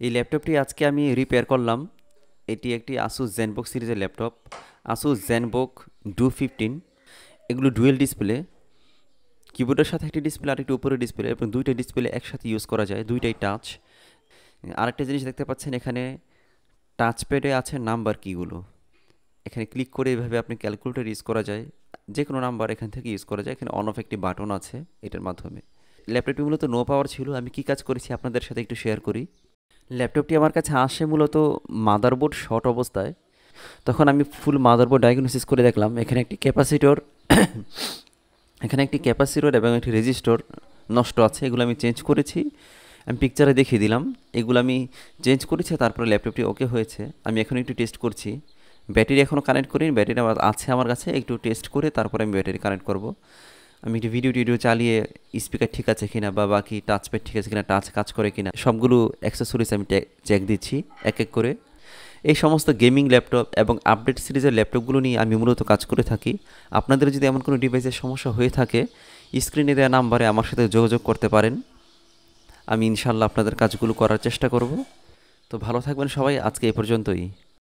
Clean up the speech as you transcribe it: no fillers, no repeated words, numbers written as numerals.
এই ল্যাপটপটি আজকে আমি রিপেয়ার করলাম। এটি একটি আসুস জেনবুক সিরিজের ল্যাপটপ। Asus ZenBook 215। এগুলো ডুয়েল ডিসপ্লে, কিবোর্ডের সাথে একটি ডিসপ্লে আর একটি উপরের ডিসপ্লে, এবং দুইটা ডিসপ্লে একসাথে ইউজ করা যায়, দুইটাই টাচ। আরেকটা জিনিস দেখতে পাচ্ছেন, এখানে টাচপ্যাডে আছে নাম্বার কিগুলো। এখানে ক্লিক করে এইভাবে আপনি ক্যালকুলেটর ইউজ করা যায়, যে কোনো নাম্বার এখান থেকে ইউজ করা যায়। এখানে অন অফ একটি বাটন আছে এটার মাধ্যমে। ল্যাপটপটি মূলত নো পাওয়ার ছিল। আমি কি কাজ করেছি আপনাদের সাথে একটু শেয়ার করি। ল্যাপটপটি আমার কাছে আসে মূলত মাদারবোর্ড শর্ট অবস্থায়। তখন আমি ফুল মাদারবোর্ড ডায়াগনোসিস করে দেখলাম এখানে একটি ক্যাপাসিটর এবং একটি রেজিস্টর নষ্ট আছে। এগুলো আমি চেঞ্জ করেছি, আমি পিকচারে দেখিয়ে দিলাম। এগুলো আমি চেঞ্জ করেছি, তারপরে ল্যাপটপটি ওকে হয়েছে। আমি এখন একটু টেস্ট করছি। ব্যাটারি এখনও কানেক্ট করিনি, ব্যাটারি আছে আমার কাছে। একটু টেস্ট করে তারপরে আমি ব্যাটারি কানেক্ট করব। আমি একটু ভিডিও চালিয়ে স্পিকার ঠিক আছে কিনা বা বাকি টাচপ্যাড ঠিক আছে কিনা, টাচ কাজ করে কিনা, সবগুলো অ্যাক্সেসরিজ আমি চেক দিচ্ছি এক এক করে। এই সমস্ত গেমিং ল্যাপটপ এবং আপডেট সিরিজের ল্যাপটপগুলো নিয়ে আমি মূলত কাজ করে থাকি। আপনাদের যদি এমন কোনো ডিভাইসের সমস্যা হয়ে থাকে, স্ক্রিনে দেওয়া নাম্বারে আমার সাথে যোগাযোগ করতে পারেন। আমি ইনশাল্লাহ আপনাদের কাজগুলো করার চেষ্টা করব। তো ভালো থাকবেন সবাই, আজকে এই পর্যন্তই।